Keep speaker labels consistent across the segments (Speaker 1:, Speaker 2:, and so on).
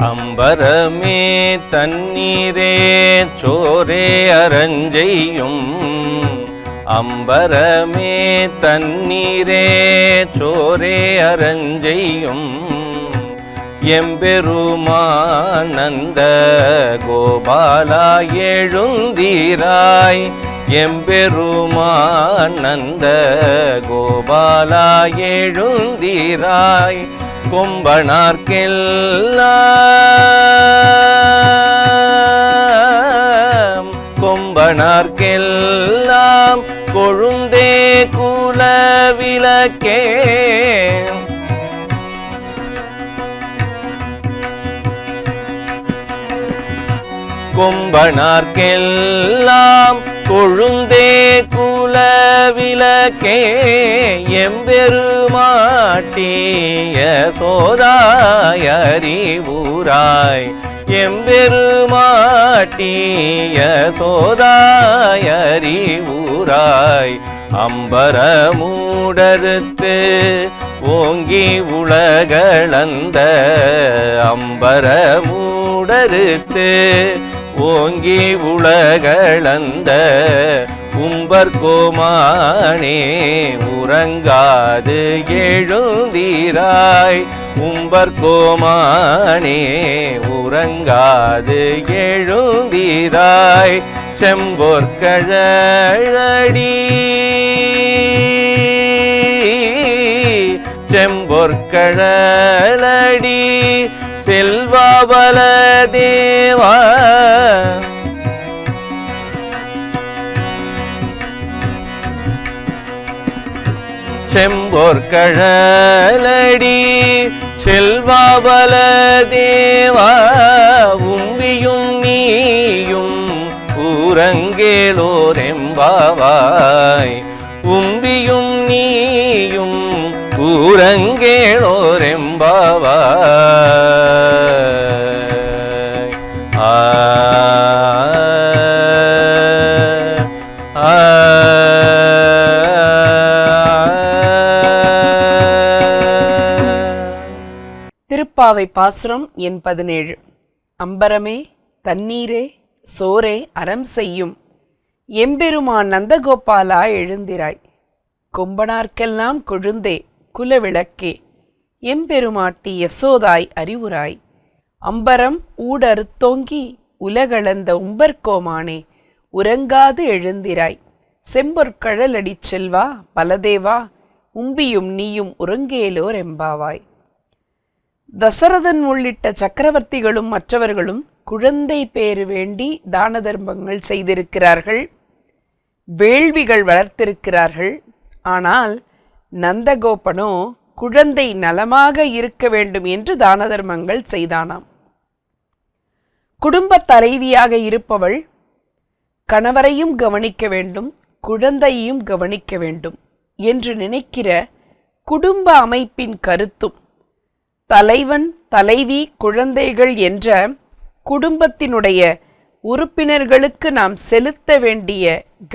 Speaker 1: அம்பரமே தண்ணீரே சோரே அரஞ்செய்யும், அம்பரமே தண்ணீரே சோரே அரஞ்செய்யும், எம்பெருமானந்த கோபாலா எழுந்தீராய், எம்பெருமானந்த கோபாலா எழுந்தீராய், கொம்பனார்க்கெல்லாம் கொம்பனார்க்கெல்லாம் கொழுந்தே குல விளக்கே, கொம்பனார்க்கெல்லாம் கொழுந்தே குல விளக்கே, எம்பெருமாட்டிய சோதாய் அறிவுராய், எம்பெருமாட்டிய சோதாய் அறிவுராய், அம்பரமூடறுத்து ஓங்கி உலகளந்த, அம்பரமூடறுத்து ஓங்கி உலகளந்த, உம்பர்கோமானே உறங்காது எழுந்தீராய், உம்பர்கோமானே உறங்காது எழுந்தீராய், செம்பொற்கழலடி செம்பொற்கழலடி செல்வாபல தேவா, செம்பொற்கழலடி செல்வாபல தேவா, உம்பியும் நீயும் ஊரங்கேலோரெம்பாவாய், உம்பியும் நீயும் ஊரங்கேலோரெம்பாவாய். ஆ
Speaker 2: திருப்பாவை பாசுரம் எண் 17. அம்பரமே தண்ணீரே சோரே அறம் செய்யும், எம்பெருமான் நந்தகோபாலா எழுந்திராய், கொம்பனார்க்கெல்லாம் கொழுந்தே குலவிளக்கே, எம்பெருமாட்டி யசோதாய் அறிவுராய், அம்பரம் ஊடறுத்தோங்கி உலகளந்த உம்பர்கோமானே உறங்காது எழுந்திராய், செம்பொற்கழலடிச் செல்வா பலதேவா, உம்பியும் நீயும் உறங்கேலோர் எம்பாவாய். தசரதன் உள்ளிட்ட சக்கரவர்த்திகளும் மற்றவர்களும் குழந்தை பேறு வேண்டி தான தர்மங்கள் செய்திருக்கிறார்கள், வேள்விகள் வளர்த்திருக்கிறார்கள். ஆனால் நந்தகோபனோ குழந்தை நலமாக இருக்க வேண்டும் என்று தான தர்மங்கள் செய்தானாம். குடும்ப தலைவியாக இருப்பவள் கணவரையும் கவனிக்க வேண்டும், குழந்தையையும் கவனிக்க வேண்டும் என்று நினைக்கிற குடும்ப அமைப்பின் கருத்தும், தலைவன் தலைவி குழந்தைகள் என்ற குடும்பத்தினுடைய உறுப்பினர்களுக்கு நாம் செலுத்த வேண்டிய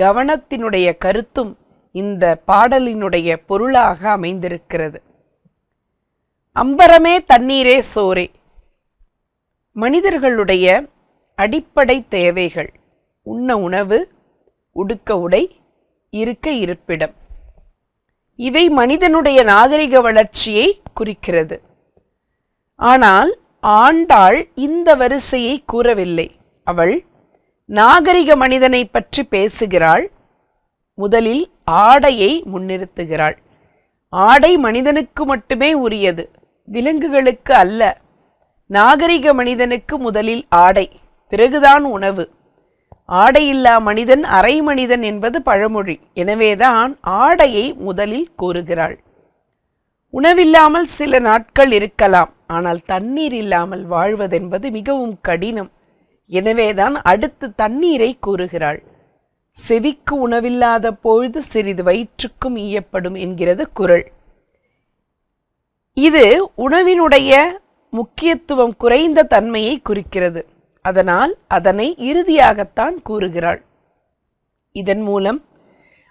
Speaker 2: கவனத்தினுடைய கருத்தும் இந்த பாடலினுடைய பொருளாக அமைந்திருக்கிறது. அம்பரமே தண்ணீரே சோரே, மனிதர்களுடைய அடிப்படை தேவைகள் உண்ண உணவு, உடுக்க உடை, இருக்க இருப்பிடம், இவை மனிதனுடைய நாகரிக வளர்ச்சியை குறிக்கிறது. ஆனால் ஆண்டாள் இந்த வரிசையை கூறவில்லை. அவள் நாகரிக மனிதனை பற்றி பேசுகிறாள். முதலில் ஆடையை முன்னிறுத்துகிறாள். ஆடை மனிதனுக்கு மட்டுமே உரியது, விலங்குகளுக்கு அல்ல. நாகரிக மனிதனுக்கு முதலில் ஆடை, பிறகுதான் உணவு. ஆடையில்லா மனிதன் அரை மனிதன் என்பது பழமொழி. எனவேதான் ஆடையை முதலில் கூறுகிறாள். உணவில்லாமல் சில நாட்கள் இருக்கலாம், ஆனால் தண்ணீர் இல்லாமல் வாழ்வதென்பது மிகவும் கடினம். எனவேதான் அடுத்து தண்ணீரை கூறுகிறாள். செவிக்கு உணவில்லாத பொழுது சிறிது வயிற்றுக்கும் ஈயப்படும் என்கிறது குறள். இது உணவினுடைய முக்கியத்துவம் குறைந்த தன்மையை குறிக்கிறது. அதனால் அதனை இறுதியாகத்தான் கூறுகிறாள். இதன் மூலம்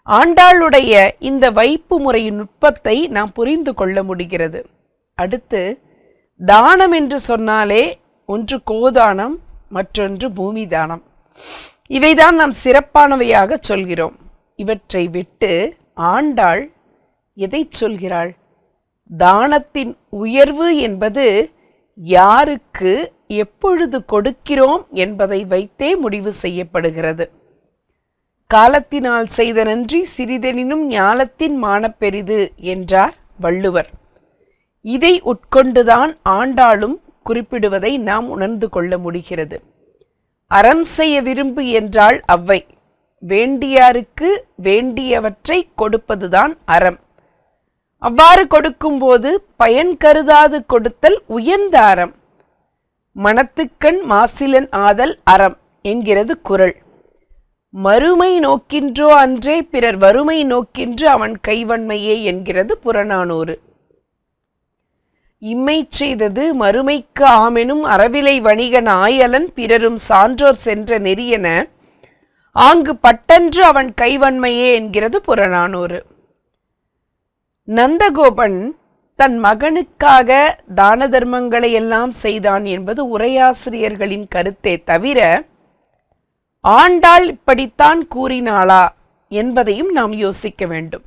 Speaker 2: ஆண்டாளுடைய இந்த வைப்பு முறையின் நுட்பத்தை நாம் புரிந்து கொள்ள முடிகிறது. அடுத்து, தானம் என்று சொன்னாலே ஒன்று கோதானம், மற்றொன்று பூமி தானம். இவைதான் நாம் சிறப்பானவையாக சொல்கிறோம். இவற்றை விட்டு ஆண்டாள் எதை சொல்கிறாள்? தானத்தின் உயர்வு என்பது யாருக்கு எப்பொழுது கொடுக்கிறோம் என்பதை வைத்தே முடிவு செய்யப்படுகிறது. காலத்தினால் செய்த நன்றி சிறிதெனினும் ஞாலத்தின் மானப்பெரிது என்றார் வள்ளுவர். இதை உட்கொண்டுதான் ஆண்டாளும் குறிப்பிடுவதை நாம் உணர்ந்து கொள்ள முடிகிறது. அறம் செய்ய விரும்பு என்றால் அவ்வை. வேண்டியாருக்கு வேண்டியவற்றை கொடுப்பதுதான் அறம். அவ்வாறு கொடுக்கும்போது பயன் கருதாது கொடுத்தல் உயர்ந்த அறம். மனத்துக்கண் மாசிலன் ஆதல் அறம் என்கிறது குறள். மறுமை நோக்கின்றோ அன்றே பிறர் வறுமை நோக்கின்று அவன் கைவன்மையே என்கிறது புறநானூறு. இம்மை செய்தது மறுமைக்கு ஆமெனும் அறவிலை வணிகன் ஆயலன் பிறரும் சான்றோர் சென்ற நெறியென ஆங்கு பட்டன்று அவன் கைவன்மையே என்கிறது புறநானூறு. நந்தகோபன் தன் மகனுக்காக தான தர்மங்களை எல்லாம் செய்தான் என்பது உரையாசிரியர்களின் கருத்தே தவிர ஆண்டாள் இப்படித்தான் கூறினாளா என்பதையும் நாம் யோசிக்க வேண்டும்.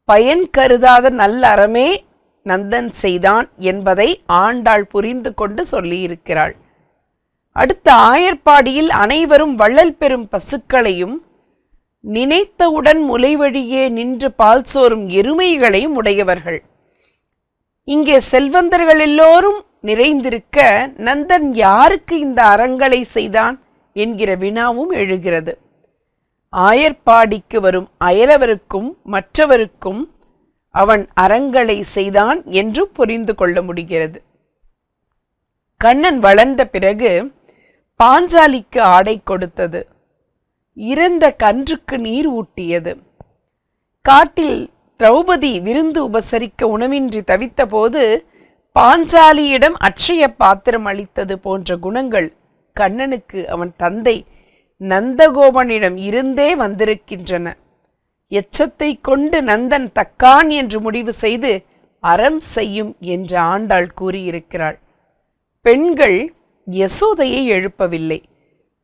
Speaker 2: பயன் கருதாத நல்ல அறமே நந்தன் செய்தான் என்பதை ஆண்டாள் புரிந்து கொண்டு சொல்லியிருக்கிறாள். அடுத்த ஆயர்பாடியில் அனைவரும் வள்ளல் பெறும் பசுக்களையும் நினைத்தவுடன் முலைவழியே நின்று பால் சோறும் எருமைகளையும் உடையவர்கள். இங்கே செல்வந்தர்கள் எல்லோரும் நிறைந்திருக்க நந்தன் யாருக்கு இந்த அறங்களை செய்தான் என்கிற வினாவும் எழுகிறது. ஆயர்பாடிக்கு வரும் அயலவருக்கும் மற்றவருக்கும் அவன் அறங்களை செய்தான் என்று புரிந்து கொள்ள முடிகிறது. கண்ணன் வளர்ந்த பிறகு பாஞ்சாலிக்கு ஆடை கொடுத்தது, இறந்த கன்றுக்கு நீர் ஊட்டியது, காட்டில் திரௌபதி விருந்து உபசரிக்க உணவின்றி தவித்த போது பாஞ்சாலியிடம் அட்சய பாத்திரம் அளித்தது போன்ற குணங்கள் கண்ணனுக்கு அவன் தந்தை நந்தகோபனிடம் இருந்தே வந்திருக்கின்றன. எச்சத்தை கொண்டு நந்தன் தக்கான் என்று முடிவு செய்து அறம் செய்யும் என்று ஆண்டாள் கூறியிருக்கிறாள். பெண்கள் யசோதையை எழுப்பவில்லை,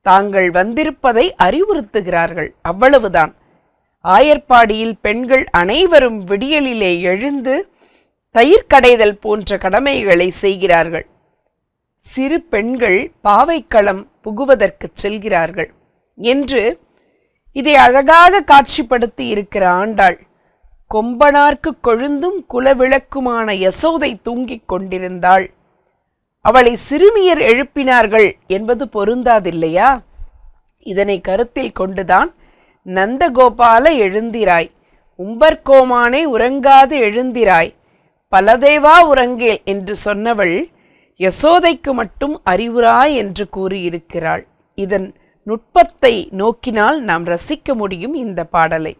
Speaker 2: தாங்கள் வந்திருப்பதை அறிவுறுத்துகிறார்கள், அவ்வளவுதான். ஆயர்பாடியில் பெண்கள் அனைவரும் விடியலிலே எழுந்து தயிர் கடைதல் போன்ற கடமைகளை செய்கிறார்கள். சிறு பெண்கள் பாவைக்களம் புகுவதற்கு செல்கிறார்கள் என்று இதை அழகாக காட்சிப்படுத்தி இருக்கிற ஆண்டாள் கொம்பனார்க்கு கொழுந்தும் குலவிளக்குமான யசோதை தூங்கிக் கொண்டிருந்தாள், அவளை சிறுமியர் எழுப்பினார்கள் என்பது பொருந்தாதில்லையா? இதனை கருத்தில் கொண்டுதான் நந்தகோபால எழுந்திராய், உம்பர்கோமானே உறங்காது எழுந்திராய், பலதேவா உறங்கேல் என்று சொன்னவள் யசோதைக்கு மட்டும் அறிவுராய் என்று கூறியிருக்கிறாள். இதன் நுட்பத்தை நோக்கினால் நாம் ரசிக்க முடியும் இந்த பாடலை.